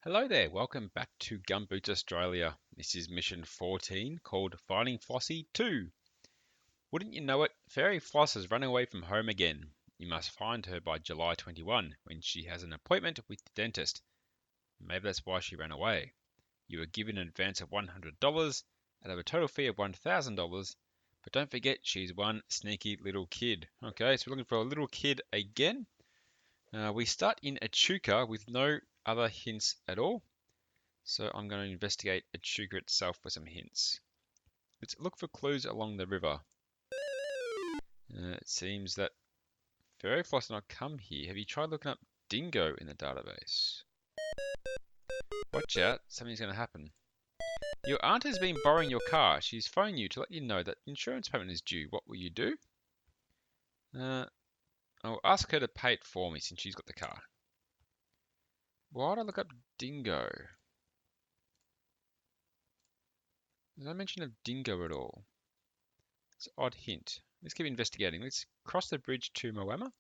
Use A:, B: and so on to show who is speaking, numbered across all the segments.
A: Hello there, welcome back to Gumboots Australia. This is mission 14 called Finding Flossie 2. Wouldn't you know it, Fairy Floss has run away from home again. You must find her by July 21 when she has an appointment with the dentist. Maybe that's why she ran away. You are given an advance of $100 out of a total fee of $1,000, but don't forget she's one sneaky little kid. Okay, so we're looking for a little kid again. We start in Echuca with no other hints at all. So I'm going to investigate Echuca itself for some hints. Let's look for clues along the river. It seems that Fairy Floss did not come here. Have you tried looking up Dingo in the database? Watch out, something's going to happen. Your aunt has been borrowing your car. She's phoning you to let you know that insurance payment is due. What will you do? I'll ask her to pay it for me since she's got the car. Why would I look up Dingo? There's no mention of Dingo at all. It's an odd hint. Let's keep investigating. Let's cross the bridge to Moama.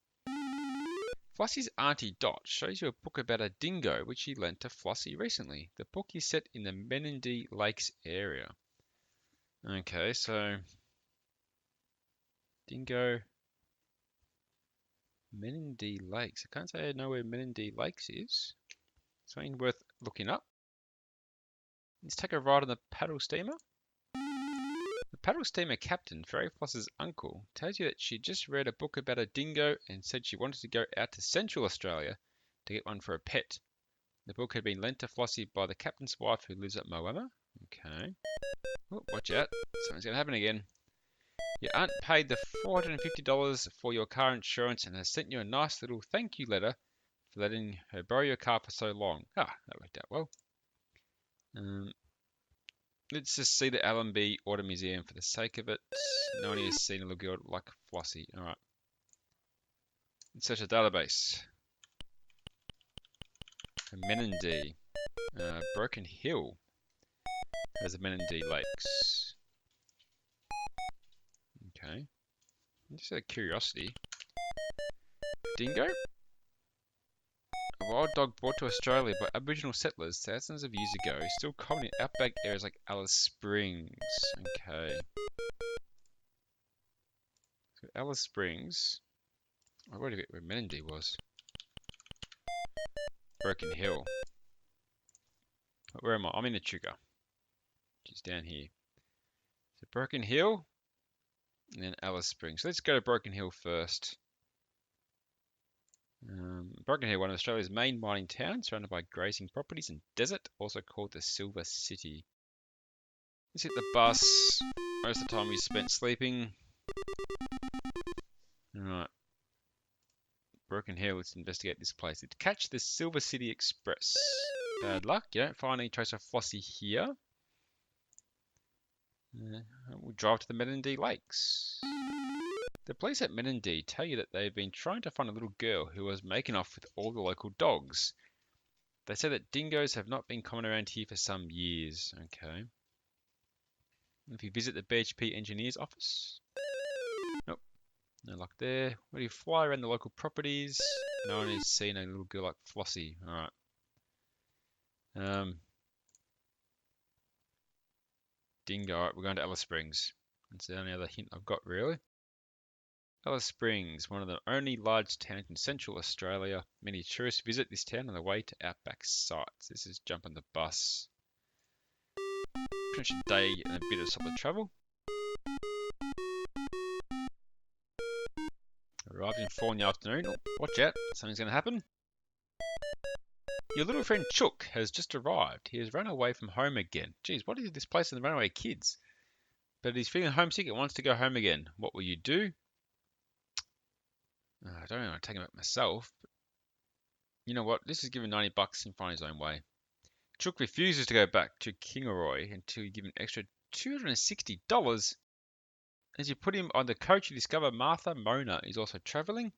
A: Flossie's Auntie Dot shows you a book about a dingo which she lent to Flossie recently. The book is set in the Menindee Lakes area. Okay, so dingo, Menindee Lakes. I can't say I know where Menindee Lakes is. Something worth looking up. Let's take a ride on the paddle steamer. The paddle steamer captain, Fairy Floss's uncle, tells you that she just read a book about a dingo and said she wanted to go out to Central Australia to get one for a pet. The book had been lent to Flossie by the captain's wife who lives at Moama. Okay. Oh, watch out. Something's going to happen again. Your aunt paid the $450 for your car insurance and has sent you a nice little thank you letter for letting her borrow your car for so long. Ah, that worked out well. Let's just see the Allenby Auto Museum for the sake of it. No one has seen a little girl like Flossie. Alright. Let's search the database. Menindee. Broken Hill has the Menindee Lakes. Okay. Just out of curiosity. Dingo? A wild dog brought to Australia by Aboriginal settlers thousands of years ago, is still common in outback areas like Alice Springs. Okay. So Alice Springs. I already get where Menindee was. Broken Hill. Where am I? I'm in Echuca, which is down here. So Broken Hill, and then Alice Springs. So let's go to Broken Hill first. Broken Hill, one of Australia's main mining towns, surrounded by grazing properties and desert, also called the Silver City. Let's hit the bus. Most of the time we spent sleeping. Alright. Broken Hill, let's investigate this place. Let's catch the Silver City Express. Bad luck, you don't find any trace of Flossie here. We'll drive to the Menindee Lakes. The police at Menindee tell you that they've been trying to find a little girl who was making off with all the local dogs. They say that dingoes have not been common around here for some years. Okay. If you visit the BHP engineer's office. Nope. No luck there. Where do you fly around the local properties? No one has seen a little girl like Flossie. Alright. Dingo. Alright, we're going to Alice Springs. That's the only other hint I've got, really. Alice Springs, one of the only large towns in Central Australia. Many tourists visit this town on the way to outback sites. This is jump on the bus. Finish a day and a bit of solid travel. Arrived in 4 in the afternoon. Oh, watch out, something's going to happen. Your little friend Chook has just arrived. He has run away from home again. Geez, what is this place and the runaway kids? But he's feeling homesick and wants to go home again. What will you do? I don't know, I'd take him back myself. But you know what? This is given $90 and find his own way. Chook refuses to go back to Kingaroy until you give him an extra $260. As you put him on the coach, you discover Martha Mona is also travelling.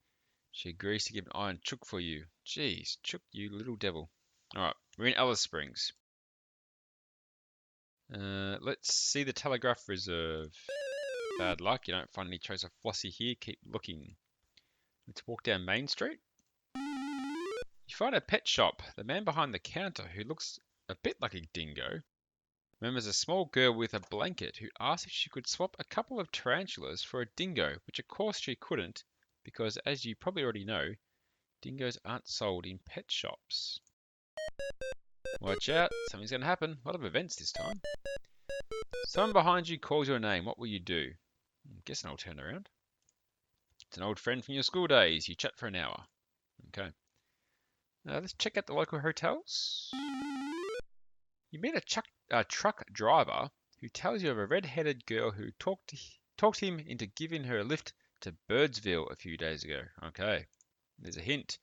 A: She agrees to give an eye on Chook for you. Jeez, Chook, you little devil. Alright, we're in Alice Springs. Let's see the Telegraph Reserve. Bad luck, you don't find any trace of Flossie here. Keep looking. Let's walk down Main Street. You You find a pet shop. The man behind the counter, who looks a bit like a dingo, remembers a small girl with a blanket who asked if she could swap a couple of tarantulas for a dingo, which of course she couldn't, because as you probably already know, dingoes aren't sold in pet shops. Watch out, something's going to happen. A lot of events this time. Someone behind you calls your name. What will you do? I'm guessing I'll turn around. It's an old friend from your school days. You chat for an hour. Okay. Let's check out the local hotels. You meet a truck driver who tells you of a red-headed girl who talked him into giving her a lift to Birdsville a few days ago. Okay, there's a hint.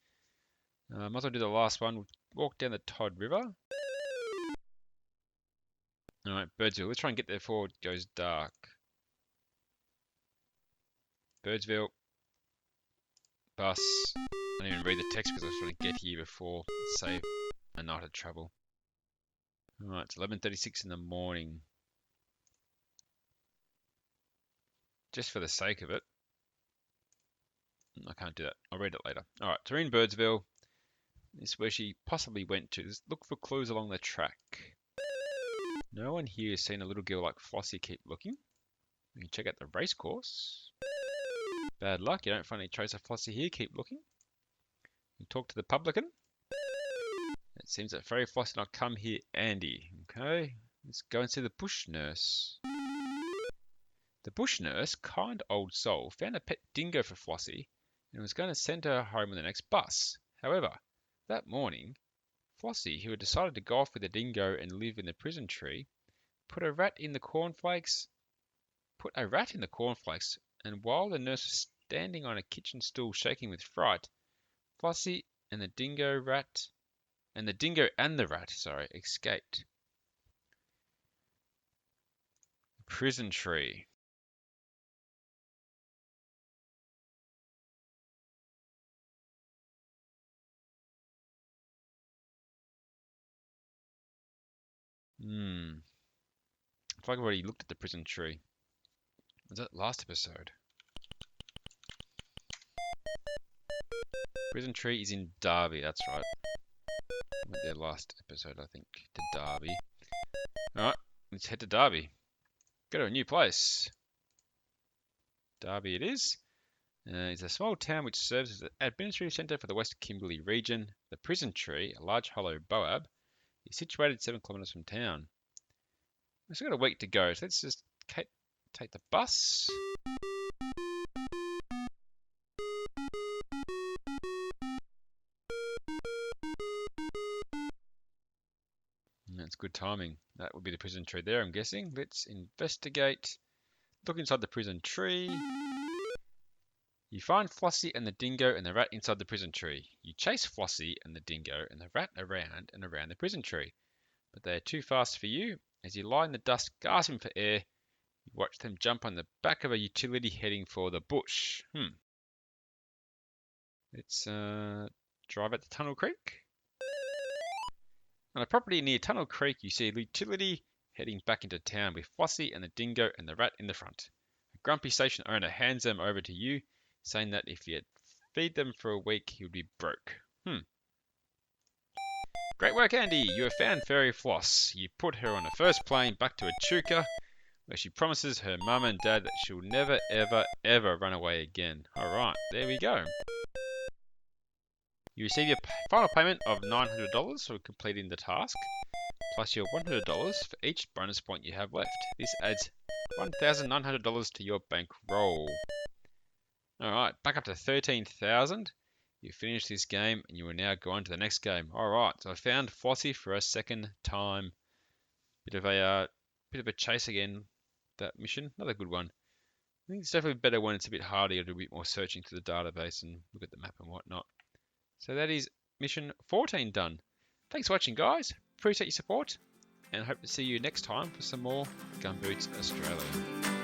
A: Might as well do the last one. We'll walk down the Todd River. Alright, Birdsville. Let's try and get there before it goes dark. Birdsville. Bus. I didn't even read the text because I was trying to get here before save a night of travel. Alright, it's 11:36 in the morning. Just for the sake of it. I can't do that. I'll read it later. Alright, so we're in Birdsville. This is where she possibly went to. Let's look for clues along the track. No one here has seen a little girl like Flossie. Keep looking. We can check out the race course. Bad luck, you don't find any trace of Flossie here. Keep looking. You talk to the publican. It seems that Fairy Flossie did not come here, Andy. Okay, let's go and see the bush nurse. The bush nurse, kind old soul, found a pet dingo for Flossie and was going to send her home on the next bus. However, that morning, Flossie, who had decided to go off with the dingo and live in the prison tree, put a rat in the cornflakes, and while the nurse was standing on a kitchen stool shaking with fright, Flossie and the dingo and the rat, escaped. Prison tree. I feel like I've already looked at the prison tree. Was that last episode? Prison tree is in Derby, that's right. I went there last episode, I think, to Derby. Alright, let's head to Derby. Go to a new place. Derby it is. It's a small town which serves as the administrative centre for the West Kimberley region. The prison tree, a large hollow boab, is situated 7 kilometres from town. We've still got a week to go, so let's just take the bus. That's good timing. That would be the prison tree there, I'm guessing. Let's investigate. Look inside the prison tree. You find Flossie and the dingo and the rat inside the prison tree. You chase Flossie and the dingo and the rat around and around the prison tree. But they are too fast for you. As you lie in the dust gasping for air, you watch them jump on the back of a utility heading for the bush. Let's drive at the Tunnel Creek. On a property near Tunnel Creek, you see a utility heading back into town with Flossie and the dingo and the rat in the front. A grumpy station owner hands them over to you, saying that if you feed them for a week, he would be broke. Great work, Andy! You have found Fairy Floss. You put her on the first plane back to Echuca, where she promises her mum and dad that she'll never, ever, ever run away again. Alright, there we go. You receive your final payment of $900 for completing the task, plus your $100 for each bonus point you have left. This adds $1,900 to your bankroll. Alright, back up to 13,000. You finished this game and you will now go on to the next game. Alright, so I found Flossie for a second time. Bit of a chase again, that mission. Another good one. I think it's definitely better when it's a bit harder to do a bit more searching through the database and look at the map and whatnot. So that is mission 14 done. Thanks for watching, guys. Appreciate your support and hope to see you next time for some more Gumboots Australia.